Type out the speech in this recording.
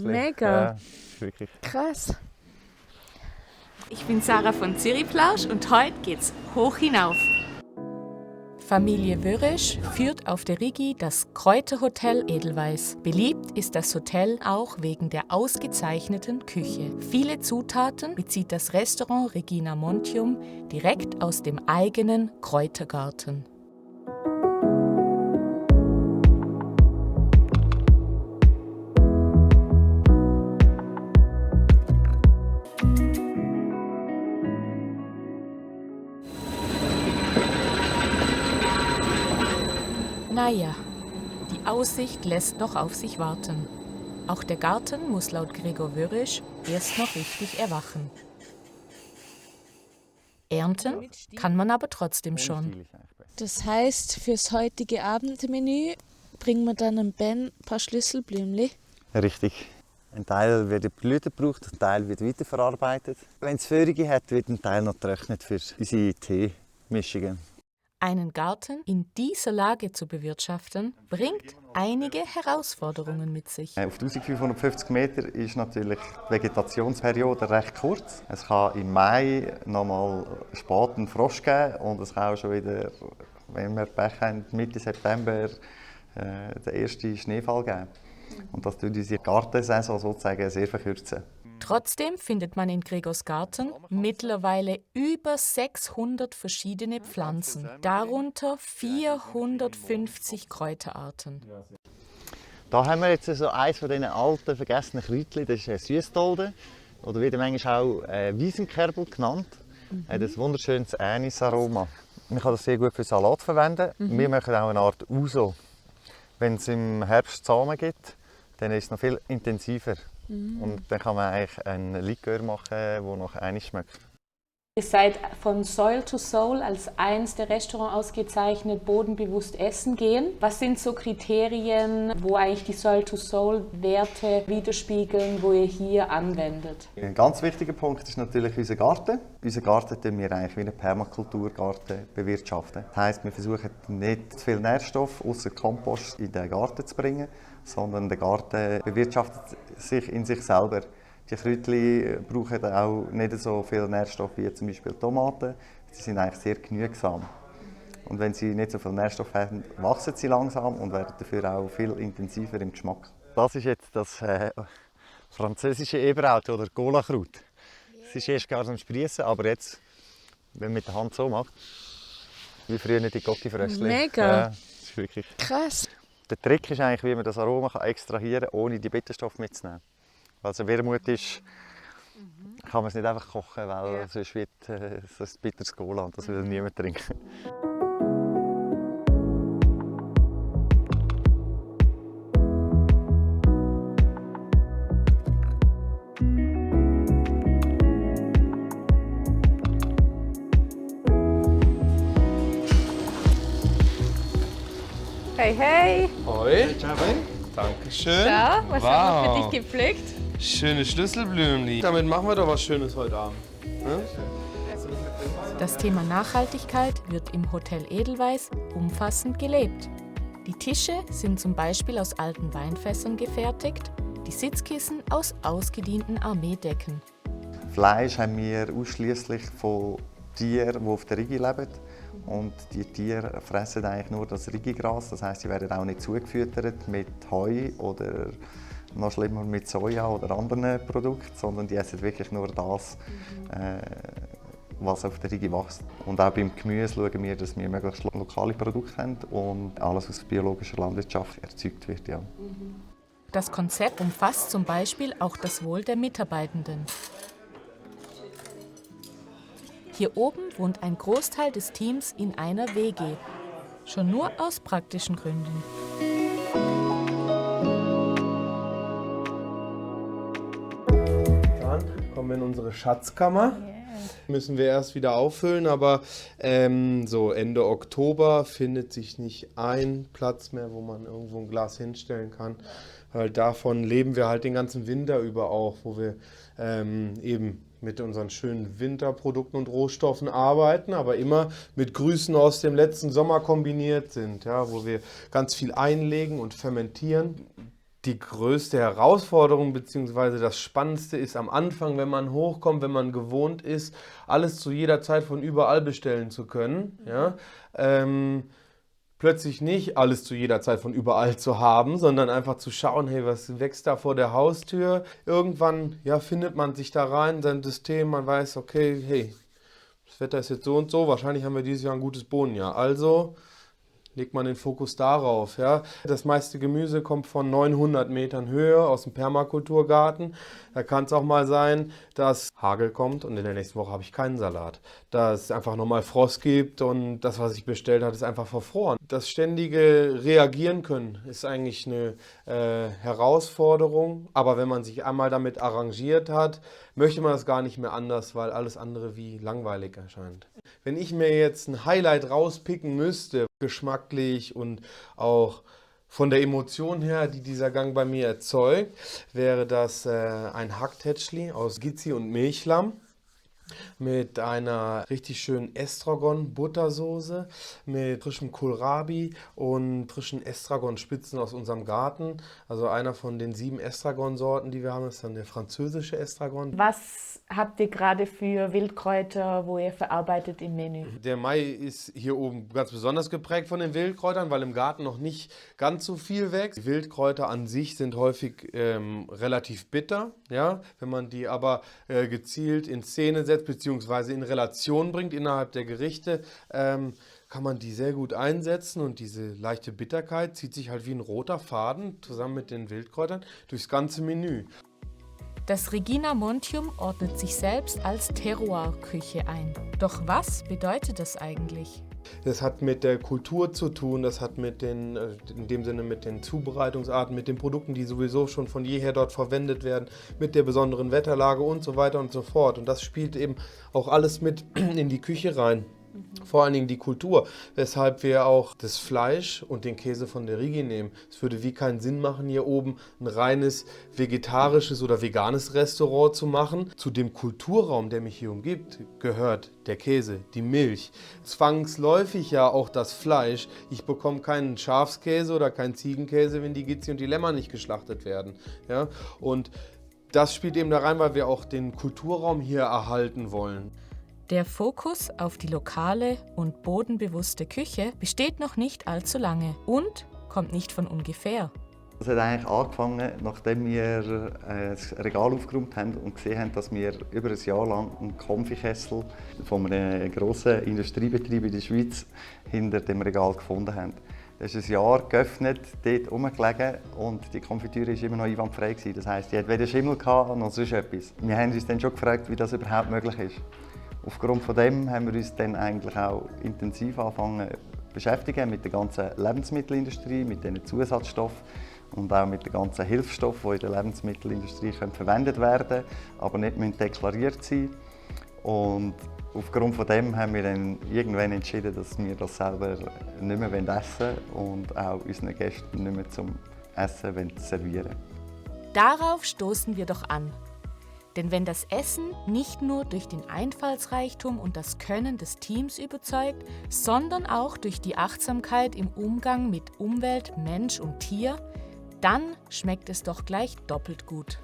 Mega. Ja, ist wirklich Krass. Ich bin Sarah von Zürichplausch und heute geht's hoch hinauf. Familie Wörisch führt auf der Rigi das Kräuterhotel Edelweiss. Beliebt ist das Hotel auch wegen der ausgezeichneten Küche. Viele Zutaten bezieht das Restaurant Regina Montium direkt aus dem eigenen Kräutergarten. Naja, die Aussicht lässt noch auf sich warten. Auch der Garten muss laut Gregor Wörisch erst noch richtig erwachen. Ernten kann man aber trotzdem schon. Das heißt, fürs heutige Abendmenü bringen wir dann dem Ben ein paar Schlüsselblümchen. richtig. Ein Teil wird in die Blüte gebraucht, ein Teil wird weiterverarbeitet. Wenn es Föhrige hat, wird ein Teil noch getrocknet für unsere Teemischungen. Einen Garten in dieser Lage zu bewirtschaften, bringt einige Herausforderungen mit sich. Auf 1550 Meter ist natürlich die Vegetationsperiode recht kurz. Es kann im Mai noch mal späten Frost geben und es kann auch schon wieder, wenn wir Pech haben, Mitte September den ersten Schneefall geben. Und das tut unsere Gartensaison sozusagen sehr verkürzen. Trotzdem findet man in Gregors Garten mittlerweile über 600 verschiedene Pflanzen, darunter 450 Kräuterarten. Da haben wir jetzt so eines von diesen alten, vergessenen Kräutchen, das ist ein Süßdolde, oder wird manchmal auch Wiesenkerbel genannt. Hat ein wunderschönes Anisaroma. Man kann das sehr gut für Salat verwenden. Wir machen auch eine Art Uso. Wenn es im Herbst Samen gibt, dann ist es noch viel intensiver. Und dann kann man eigentlich einen Likör machen, der nach Anis schmeckt. Ihr seid von Soil to Soul als eins der Restaurants ausgezeichnet, bodenbewusst essen gehen. Was sind so Kriterien, wo eigentlich die Soil to Soul Werte widerspiegeln, wo ihr hier anwendet? Ein ganz wichtiger Punkt ist natürlich unser Garten. Unser Garten bewirtschaften wir eigentlich wie einen Permakulturgarten bewirtschaften. Das heisst, wir versuchen nicht zu viel Nährstoff außer Kompost in den Garten zu bringen, sondern der Garten bewirtschaftet sich in sich selber. Die Kräutchen brauchen auch nicht so viel Nährstoff wie zum Beispiel Tomaten. Sie sind eigentlich sehr genügsam. Und wenn sie nicht so viel Nährstoff haben, wachsen sie langsam und werden dafür auch viel intensiver im Geschmack. Das ist jetzt das französische Eberkraut oder Golakraut. Es ist erst gar am Sprießen, aber jetzt, wenn man mit der Hand so macht, wie früher die Gocki-Fröschchen. Mega. Das ist wirklich Krass. der Trick ist eigentlich, wie man das Aroma extrahieren kann, ohne die Bitterstoffe mitzunehmen. Also Wermut ist, kann man es nicht einfach kochen, weil sonst wird es ein bitteres Cola und das will niemand trinken. Hey, hey! Hoi. Dankeschön. Ja, was haben wir für dich gepflückt? Schöne Schlüsselblümchen. Damit machen wir doch was Schönes heute Abend. Ne? Das Thema Nachhaltigkeit wird im Hotel Edelweiss umfassend gelebt. Die Tische sind zum Beispiel aus alten Weinfässern gefertigt, die Sitzkissen aus ausgedienten Armeedecken. Fleisch haben wir ausschließlich von Tieren, die auf der Rigi leben. Und die Tiere fressen eigentlich nur das Rigigras. Das heisst, sie werden auch nicht zugefüttert mit Heu oder noch schlimmer mit Soja oder anderen Produkten, sondern die essen wirklich nur das, was auf der Rigi wächst. Und auch beim Gemüse schauen wir, dass wir möglichst lokale Produkte haben und alles aus biologischer Landwirtschaft erzeugt wird. Ja. Das Konzept umfasst zum Beispiel auch das Wohl der Mitarbeitenden. Hier oben wohnt ein Großteil des Teams in einer WG. Schon nur aus praktischen Gründen. Dann kommen wir in unsere Schatzkammer. Müssen wir erst wieder auffüllen, aber so Ende Oktober findet sich nicht ein Platz mehr, wo man irgendwo ein Glas hinstellen kann. Weil davon leben wir halt den ganzen Winter über auch, wo wir eben mit unseren schönen Winterprodukten und Rohstoffen arbeiten, aber immer mit Grüßen aus dem letzten Sommer kombiniert sind, ja, wo wir ganz viel einlegen und fermentieren. Die größte Herausforderung bzw. das Spannendste ist am Anfang, wenn man hochkommt, wenn man gewohnt ist, alles zu jeder Zeit von überall bestellen zu können. Ja? Plötzlich nicht alles zu jeder Zeit von überall zu haben, sondern einfach zu schauen, hey, was wächst da vor der Haustür? Irgendwann findet man sich da rein, sein System, man weiß, okay, hey, das Wetter ist jetzt so und so, wahrscheinlich haben wir dieses Jahr ein gutes Bohnenjahr. Also legt man den Fokus darauf. Ja. Das meiste Gemüse kommt von 900 Metern Höhe aus dem Permakulturgarten. Da kann es auch mal sein, dass Hagel kommt und in der nächsten Woche habe ich keinen Salat. Dass es einfach nochmal Frost gibt und das, was ich bestellt habe, ist einfach verfroren. Das ständige Reagieren können ist eigentlich eine Herausforderung. Aber wenn man sich einmal damit arrangiert hat, möchte man das gar nicht mehr anders, weil alles andere wie langweilig erscheint. Wenn ich mir jetzt ein Highlight rauspicken müsste, geschmacklich und auch von der Emotion her, die dieser Gang bei mir erzeugt, wäre das ein Hacktätschli aus Gizi und Milchlamm mit einer richtig schönen Estragon-Buttersoße, mit frischem Kohlrabi und frischen Estragon-Spitzen aus unserem Garten. Also einer von den 7 Estragon-Sorten, die wir haben, ist dann der französische Estragon. Was habt ihr gerade für Wildkräuter, wo ihr verarbeitet im Menü? Der Mai ist hier oben ganz besonders geprägt von den Wildkräutern, weil im Garten noch nicht ganz so viel wächst. Die Wildkräuter an sich sind häufig relativ bitter. Ja? Wenn man die aber gezielt in Szene setzt, beziehungsweise in Relation bringt innerhalb der Gerichte, kann man die sehr gut einsetzen und diese leichte Bitterkeit zieht sich halt wie ein roter Faden zusammen mit den Wildkräutern durchs ganze Menü. Das Regina Montium ordnet sich selbst als Terroir-Küche ein. Doch was bedeutet das eigentlich? Das hat mit der Kultur zu tun, das hat mit in dem Sinne mit den Zubereitungsarten, mit den Produkten, die sowieso schon von jeher dort verwendet werden, mit der besonderen Wetterlage und so weiter und so fort. Und das spielt eben auch alles mit in die Küche rein. Vor allen Dingen die Kultur, weshalb wir auch das Fleisch und den Käse von der Rigi nehmen. Es würde wie keinen Sinn machen, hier oben ein reines vegetarisches oder veganes Restaurant zu machen. Zu dem Kulturraum, der mich hier umgibt, gehört der Käse, die Milch, zwangsläufig ja auch das Fleisch. Ich bekomme keinen Schafskäse oder keinen Ziegenkäse, wenn die Gizi und die Lämmer nicht geschlachtet werden. Ja? Und das spielt eben da rein, weil wir auch den Kulturraum hier erhalten wollen. Der Fokus auf die lokale und bodenbewusste Küche besteht noch nicht allzu lange und kommt nicht von ungefähr. Das hat eigentlich angefangen, nachdem wir das Regal aufgeräumt haben und gesehen haben, dass wir über ein Jahr lang einen Konfikessel von einem grossen Industriebetrieb in der Schweiz hinter dem Regal gefunden haben. Das ist ein Jahr geöffnet, dort rumgelegen und die Konfitüre war immer noch einwandfrei. Das heisst, die hat weder Schimmel gehabt noch sonst etwas. Wir haben uns dann schon gefragt, wie das überhaupt möglich ist. Aufgrund von dem haben wir uns dann eigentlich auch intensiv angefangen zu beschäftigen mit der ganzen Lebensmittelindustrie, mit diesen Zusatzstoffen und auch mit den ganzen Hilfsstoffen, die in der Lebensmittelindustrie verwendet werden können, aber nicht deklariert sein müssen. Und aufgrund von dem haben wir dann irgendwann entschieden, dass wir das selber nicht mehr essen wollen und auch unseren Gästen nicht mehr zum Essen servieren wollen. Darauf stoßen wir doch an. Denn wenn das Essen nicht nur durch den Einfallsreichtum und das Können des Teams überzeugt, sondern auch durch die Achtsamkeit im Umgang mit Umwelt, Mensch und Tier, dann schmeckt es doch gleich doppelt gut.